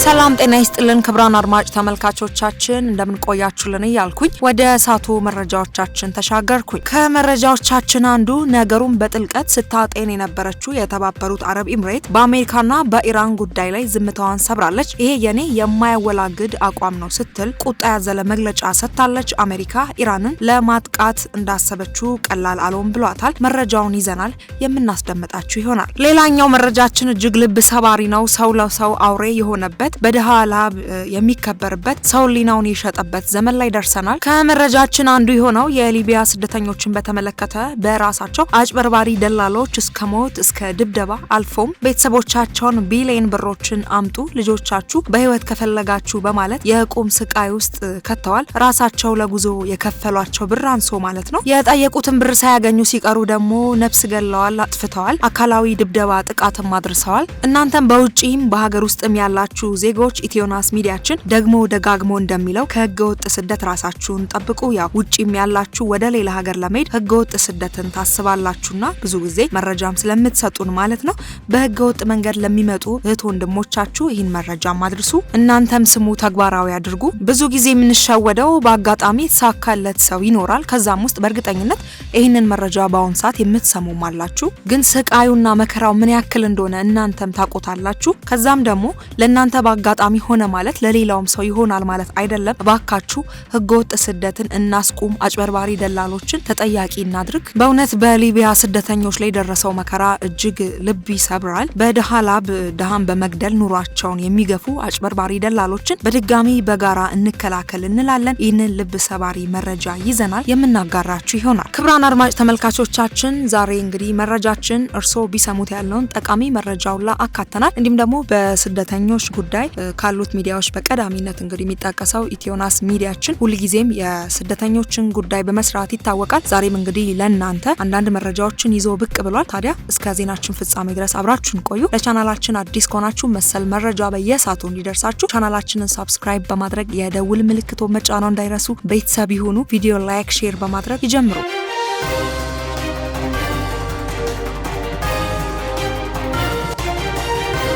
ሰላም ጤና ይስጥልን ክብራን አድማጭ ተመልካቾቻችን እንደምን ቆያችሁልን እያልኩኝ ወደ ሳቱ መረጃዎቻችን ተሻገርኩኝ። ከመረጃዎቻችን አንዱ ነገሩን በጥልቀት ስታጤን የነበረችው የተባበሩት አረብ ኤምሬት በአሜሪካና በኢራን ጉዳይ ላይ ዝምታዋን ሰብራለች። ይሄ የኔ የማያወላግድ አቋም ነው ስትል ቁጣ ያዘለ መግለጫ ሰጥታለች። አሜሪካ ኢራንን ለማጥቃት እንዳሰበችው ቀላል አልሆን ብሏታል። መረጃውን ይዘናል የምናስደምጣችሁ ይሆናል። ሌላኛው መረጃችን እጅግ ልብ ሰባሪ ነው። ሰው ለሰው አውሬ የሆነበት በደሃ ላብ የሚከበርበት ሰው ሊናውን የሸጠበት ዘመን ላይ ደርሰናል። ከመረጃችን አንዱ የሆነው የሊቢያ ስደተኞችን በተመለከተ በራሳቸው አጭበርባሪ ደላሎች እስከ ሞት እስከ ድብደባ አልፎም ቤተሰቦቻቸውን ቢሊየን ብሮችን አምጡ ልጆቻችሁ በህይወት ከፈለጋችሁ በማለት የቁም ስቃይ ውስጥ ከተዋል። ራሳቸው ለጉዞ የከፈሏቸው ብር አንሶ ማለት ነው። የጠየቁትን ብር ሳያገኙ ሲቀሩ ደግሞ ነፍስ ገለዋል፣ አጥፍተዋል፣ አካላዊ ድብደባ ጥቃትም አድርሰዋል። እናንተም በውጪም በሀገር ውስጥም ያላችሁ ዜጎች ኢትዮናስ ሚዲያችን ደግሞ ደጋግሞ እንደሚለው ከህገወጥ ስደት ራሳችሁን ጠብቁ። ያው ውጪም ያላችሁ ወደ ሌላ ሀገር ለመሄድ ህገወጥ ስደትን ታስባላችሁና ብዙ ጊዜ መረጃም ስለምትሰጡን ማለት ነው። በህገወጥ መንገድ ለሚመጡ እህት ወንድሞቻችሁ ይህን መረጃም አድርሱ። እናንተም ስሙ፣ ተግባራዊ አድርጉ። ብዙ ጊዜ የምንሸወደው በአጋጣሚ የተሳካለት ሰው ይኖራል። ከዛም ውስጥ በእርግጠኝነት ይህንን መረጃ በአሁን ሰዓት የምትሰሙም አላችሁ። ግን ስቃዩና መከራው ምን ያክል እንደሆነ እናንተም ታውቁታላችሁ። ከዛም ደግሞ ለእናንተ በአጋጣሚ ሆነ ማለት ለሌላውም ሰው ይሆናል ማለት አይደለም። እባካችሁ ህገወጥ ስደትን እናስቁም። አጭበርባሪ ደላሎችን ተጠያቂ እናድርግ። በእውነት በሊቢያ ስደተኞች ላይ የደረሰው መከራ እጅግ ልብ ይሰብራል። በደሃ ላብ ደሃን በመግደል ኑሯቸውን የሚገፉ አጭበርባሪ ደላሎችን በድጋሚ በጋራ እንከላከል እንላለን። ይህንን ልብ ሰባሪ መረጃ ይዘናል የምናጋራችሁ ይሆናል። ክብራን አድማጭ ተመልካቾቻችን ዛሬ እንግዲህ መረጃችን እርስዎ ቢሰሙት ያለውን ጠቃሚ መረጃውላ አካተናል። እንዲሁም ደግሞ በስደተኞች ጉዳይ ካሉት ሚዲያዎች በቀዳሚነት እንግዲህ የሚጠቀሰው ኢትዮናስ ሚዲያችን ሁልጊዜም የስደተኞችን ጉዳይ በመስራት ይታወቃል። ዛሬም እንግዲህ ለእናንተ አንዳንድ መረጃዎችን ይዞ ብቅ ብሏል። ታዲያ እስከ ዜናችን ፍጻሜ ድረስ አብራችሁን ቆዩ። ለቻናላችን አዲስ ከሆናችሁ መሰል መረጃ በየሰዓቱ እንዲደርሳችሁ ቻናላችንን ሳብስክራይብ በማድረግ የደውል ምልክቶ መጫነው እንዳይረሱ። ቤተሰብ ይሁኑ። ቪዲዮ ላይክ፣ ሼር በማድረግ ይጀምሩ።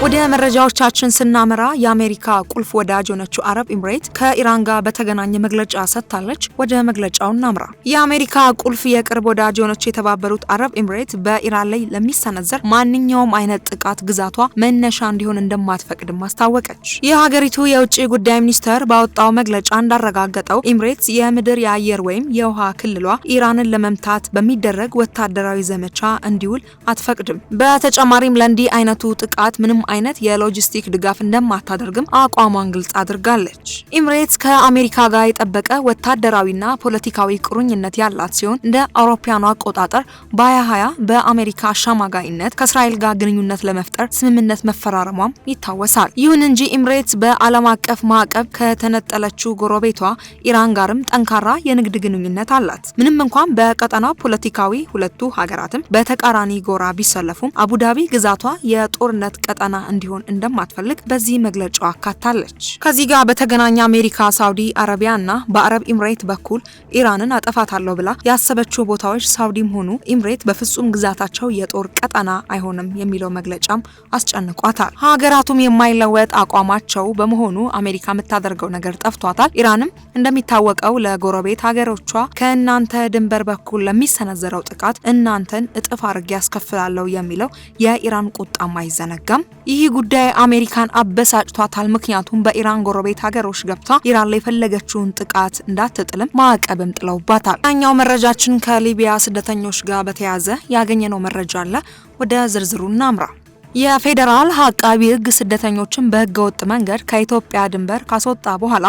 ወደ መረጃዎቻችን ስናመራ የአሜሪካ ቁልፍ ወዳጅ የሆነችው አረብ ኤምሬት ከኢራን ጋር በተገናኘ መግለጫ ሰጥታለች። ወደ መግለጫው እናምራ። የአሜሪካ ቁልፍ የቅርብ ወዳጅ የሆነችው የተባበሩት አረብ ኤምሬት በኢራን ላይ ለሚሰነዘር ማንኛውም አይነት ጥቃት ግዛቷ መነሻ እንዲሆን እንደማትፈቅድም አስታወቀች። የሀገሪቱ የውጭ ጉዳይ ሚኒስቴር ባወጣው መግለጫ እንዳረጋገጠው ኤምሬትስ የምድር የአየር ወይም የውሃ ክልሏ ኢራንን ለመምታት በሚደረግ ወታደራዊ ዘመቻ እንዲውል አትፈቅድም። በተጨማሪም ለእንዲህ አይነቱ ጥቃት ምንም አይነት የሎጂስቲክ ድጋፍ እንደማታደርግም አቋሟን ግልጽ አድርጋለች። ኤምሬትስ ከአሜሪካ ጋር የጠበቀ ወታደራዊና ፖለቲካዊ ቁርኝነት ያላት ሲሆን እንደ አውሮፓውያኑ አቆጣጠር በ2020 በአሜሪካ አሸማጋይነት ከእስራኤል ጋር ግንኙነት ለመፍጠር ስምምነት መፈራረሟም ይታወሳል። ይሁን እንጂ ኤምሬትስ በዓለም አቀፍ ማዕቀብ ከተነጠለችው ጎረቤቷ ኢራን ጋርም ጠንካራ የንግድ ግንኙነት አላት። ምንም እንኳን በቀጠናው ፖለቲካዊ ሁለቱ ሀገራትም በተቃራኒ ጎራ ቢሰለፉም አቡዳቢ ግዛቷ የጦርነት ቀጠና እንዲሆን እንደማትፈልግ በዚህ መግለጫው አካታለች። ከዚህ ጋር በተገናኘ አሜሪካ፣ ሳውዲ አረቢያና በአረብ ኤምሬት በኩል ኢራንን አጠፋታለሁ ብላ ያሰበችው ቦታዎች ሳውዲም ሆኑ ኤምሬት በፍጹም ግዛታቸው የጦር ቀጠና አይሆንም የሚለው መግለጫም አስጨንቋታል። ሀገራቱም የማይለወጥ አቋማቸው በመሆኑ አሜሪካ የምታደርገው ነገር ጠፍቷታል። ኢራንም እንደሚታወቀው ለጎረቤት ሀገሮቿ ከእናንተ ድንበር በኩል ለሚሰነዘረው ጥቃት እናንተን እጥፍ አድርጌ ያስከፍላለሁ የሚለው የኢራን ቁጣም አይዘነጋም። ይህ ጉዳይ አሜሪካን አበሳጭቷታል። ምክንያቱም በኢራን ጎረቤት ሀገሮች ገብታ ኢራን ላይ የፈለገችውን ጥቃት እንዳትጥልም ማዕቀብም ጥለውባታል። ኛው መረጃችን ከሊቢያ ስደተኞች ጋር በተያያዘ ያገኘነው መረጃ አለ። ወደ ዝርዝሩ እናምራ። የፌዴራል አቃቢ ሕግ ስደተኞችን በህገወጥ መንገድ ከኢትዮጵያ ድንበር ካስወጣ በኋላ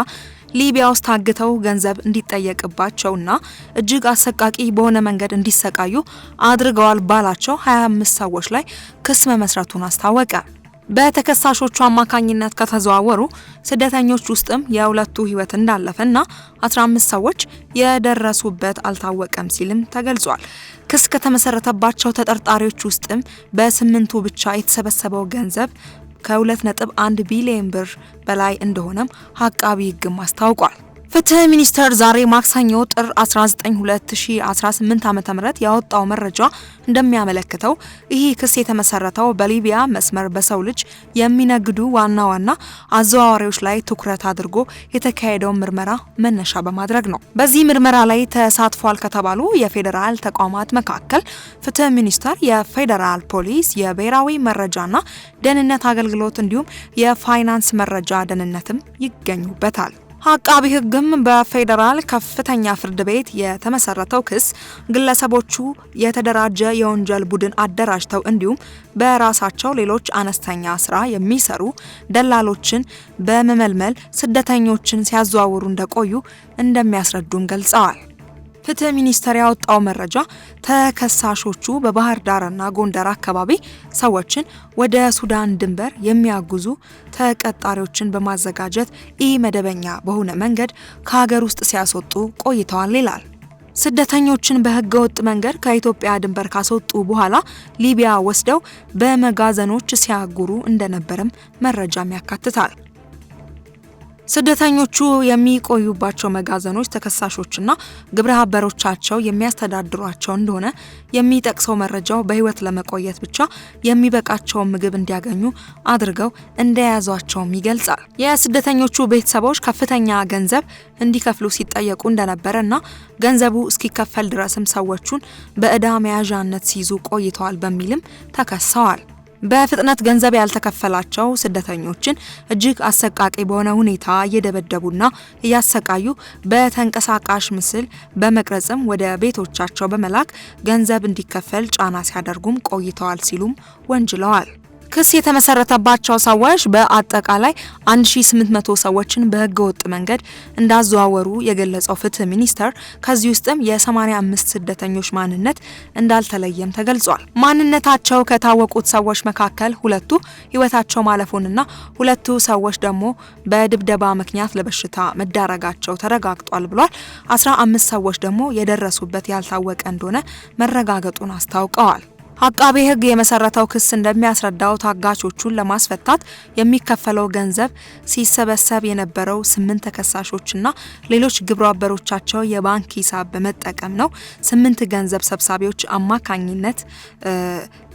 ሊቢያ ውስጥ ታግተው ገንዘብ እንዲጠየቅባቸውና እጅግ አሰቃቂ በሆነ መንገድ እንዲሰቃዩ አድርገዋል ባላቸው 25 ሰዎች ላይ ክስ መመስረቱን አስታወቀ። በተከሳሾቹ አማካኝነት ከተዘዋወሩ ስደተኞች ውስጥም የሁለቱ ህይወት እንዳለፈና 15 ሰዎች የደረሱበት አልታወቀም ሲልም ተገልጿል። ክስ ከተመሰረተባቸው ተጠርጣሪዎች ውስጥም በ8ቱ ብቻ የተሰበሰበው ገንዘብ ከ2.1 ቢሊዮን ብር በላይ እንደሆነም አቃቢ ህግም አስታውቋል። ፍትህ ሚኒስቴር ዛሬ ማክሰኞ ጥር 19 2018 ዓ.ም ያወጣው መረጃ እንደሚያመለክተው ይህ ክስ የተመሰረተው በሊቢያ መስመር በሰው ልጅ የሚነግዱ ዋና አዘዋዋሪዎች ላይ ትኩረት አድርጎ የተካሄደው ምርመራ መነሻ በማድረግ ነው። በዚህ ምርመራ ላይ ተሳትፏል ከተባሉ የፌዴራል ተቋማት መካከል ፍትህ ሚኒስቴር፣ የፌዴራል ፖሊስ፣ የብሔራዊ መረጃና ደህንነት አገልግሎት እንዲሁም የፋይናንስ መረጃ ደህንነትም ይገኙበታል። አቃቢ ሕግም በፌዴራል ከፍተኛ ፍርድ ቤት የተመሰረተው ክስ ግለሰቦቹ የተደራጀ የወንጀል ቡድን አደራጅተው እንዲሁም በራሳቸው ሌሎች አነስተኛ ስራ የሚሰሩ ደላሎችን በመመልመል ስደተኞችን ሲያዘዋውሩ እንደቆዩ እንደሚያስረዱም ገልጸዋል። ፍትህ ሚኒስቴር ያወጣው መረጃ ተከሳሾቹ በባህር ዳርና ጎንደር አካባቢ ሰዎችን ወደ ሱዳን ድንበር የሚያጉዙ ተቀጣሪዎችን በማዘጋጀት ኢመደበኛ በሆነ መንገድ ከሀገር ውስጥ ሲያስወጡ ቆይተዋል ይላል። ስደተኞችን በህገ ወጥ መንገድ ከኢትዮጵያ ድንበር ካስወጡ በኋላ ሊቢያ ወስደው በመጋዘኖች ሲያጉሩ እንደነበርም መረጃም ያካትታል። ስደተኞቹ የሚቆዩባቸው መጋዘኖች ተከሳሾችና ግብረ አበሮቻቸው የሚያስተዳድሯቸው እንደሆነ የሚጠቅሰው መረጃው በህይወት ለመቆየት ብቻ የሚበቃቸውን ምግብ እንዲያገኙ አድርገው እንደያዟቸውም ይገልጻል። የስደተኞቹ ቤተሰቦች ከፍተኛ ገንዘብ እንዲከፍሉ ሲጠየቁ እንደነበረና ገንዘቡ እስኪከፈል ድረስም ሰዎቹን በዕዳ መያዣነት ሲይዙ ቆይተዋል በሚልም ተከሰዋል። በፍጥነት ገንዘብ ያልተከፈላቸው ስደተኞችን እጅግ አሰቃቂ በሆነ ሁኔታ እየደበደቡና እያሰቃዩ በተንቀሳቃሽ ምስል በመቅረጽም ወደ ቤቶቻቸው በመላክ ገንዘብ እንዲከፈል ጫና ሲያደርጉም ቆይተዋል ሲሉም ወንጅለዋል። ክስ የተመሰረተባቸው ሰዎች በአጠቃላይ 1800 ሰዎችን በህገ ወጥ መንገድ እንዳዘዋወሩ የገለጸው ፍትህ ሚኒስቴር ከዚህ ውስጥም የ85 ስደተኞች ማንነት እንዳልተለየም ተገልጿል። ማንነታቸው ከታወቁት ሰዎች መካከል ሁለቱ ህይወታቸው ማለፉንና ሁለቱ ሰዎች ደግሞ በድብደባ ምክንያት ለበሽታ መዳረጋቸው ተረጋግጧል ብሏል። 15 ሰዎች ደግሞ የደረሱበት ያልታወቀ እንደሆነ መረጋገጡን አስታውቀዋል። አቃቤ ሕግ የመሰረተው ክስ እንደሚያስረዳው ታጋቾቹን ለማስፈታት የሚከፈለው ገንዘብ ሲሰበሰብ የነበረው 8 ተከሳሾችና ሌሎች ግብረ አበሮቻቸው የባንክ ሂሳብ በመጠቀም ነው። 8 ገንዘብ ሰብሳቢዎች አማካኝነት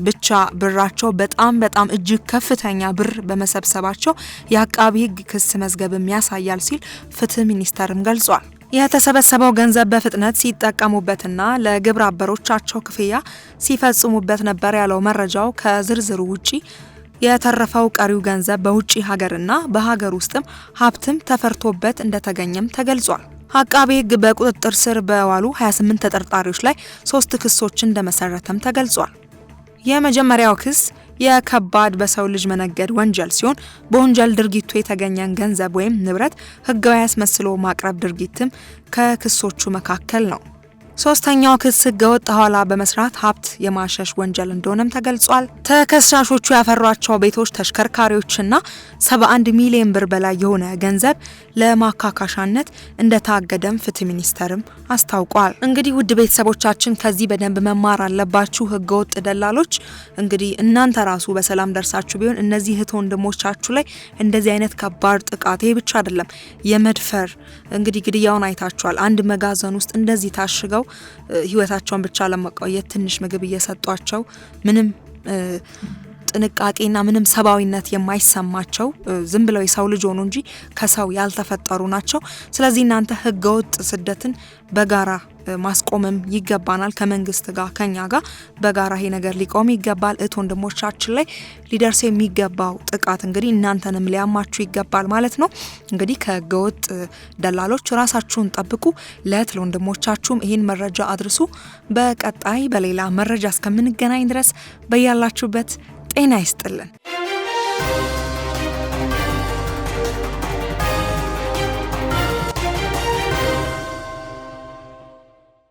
ብቻ ብራቸው በጣም እጅግ ከፍተኛ ብር በመሰብሰባቸው የአቃቤ ሕግ ክስ መዝገብም ያሳያል ሲል ፍትህ ሚኒስቴርም ገልጿል። የተሰበሰበው ገንዘብ በፍጥነት ሲጠቀሙበትና ለግብረ አበሮቻቸው ክፍያ ሲፈጽሙበት ነበር ያለው መረጃው ከዝርዝሩ ውጪ የተረፈው ቀሪው ገንዘብ በውጪ ሀገርና በሀገር ውስጥም ሀብትም ተፈርቶበት እንደተገኘም ተገልጿል። አቃቤ ሕግ በቁጥጥር ስር በዋሉ 28 ተጠርጣሪዎች ላይ 3 ክሶችን እንደመሰረተም ተገልጿል። የመጀመሪያው ክስ የከባድ በሰው ልጅ መነገድ ወንጀል ሲሆን በወንጀል ድርጊቱ የተገኘን ገንዘብ ወይም ንብረት ህጋዊ አስመስሎ ማቅረብ ድርጊትም ከክሶቹ መካከል ነው። ሶስተኛው ክስ ህገወጥ ሐዋላ በመስራት ሀብት የማሸሽ ወንጀል እንደሆነም ተገልጿል። ተከሳሾቹ ያፈሯቸው ቤቶች፣ ተሽከርካሪዎችና 71 ሚሊዮን ብር በላይ የሆነ ገንዘብ ለማካካሻነት እንደታገደም ፍትህ ሚኒስቴርም አስታውቋል። እንግዲህ ውድ ቤተሰቦቻችን ከዚህ በደንብ መማር አለባችሁ። ህገወጥ ደላሎች እንግዲህ እናንተ ራሱ በሰላም ደርሳችሁ ቢሆን እነዚህ እህት ወንድሞቻችሁ ላይ እንደዚህ አይነት ከባድ ጥቃት ይሄ ብቻ አይደለም የመድፈር እንግዲህ ግድያውን አይታችኋል። አንድ መጋዘን ውስጥ እንደዚህ ታሽገው ህይወታቸውን ብቻ ለማቆየት ትንሽ ምግብ እየሰጧቸው ምንም ጥንቃቄና ምንም ሰባዊነት የማይሰማቸው ዝም ብለው የሰው ልጅ ሆኑ እንጂ ከሰው ያልተፈጠሩ ናቸው። ስለዚህ እናንተ ህገወጥ ስደትን በጋራ ማስቆምም ይገባናል። ከመንግስት ጋር ከኛ ጋር በጋራ ይሄ ነገር ሊቆም ይገባል። እህት ወንድሞቻችን ላይ ሊደርስ የሚገባው ጥቃት እንግዲህ እናንተንም ሊያማችሁ ይገባል ማለት ነው። እንግዲህ ከህገወጥ ደላሎች ራሳችሁን ጠብቁ። ለእህት ወንድሞቻችሁም ይህን መረጃ አድርሱ። በቀጣይ በሌላ መረጃ እስከምንገናኝ ድረስ በያላችሁበት ጤና ይስጥልን።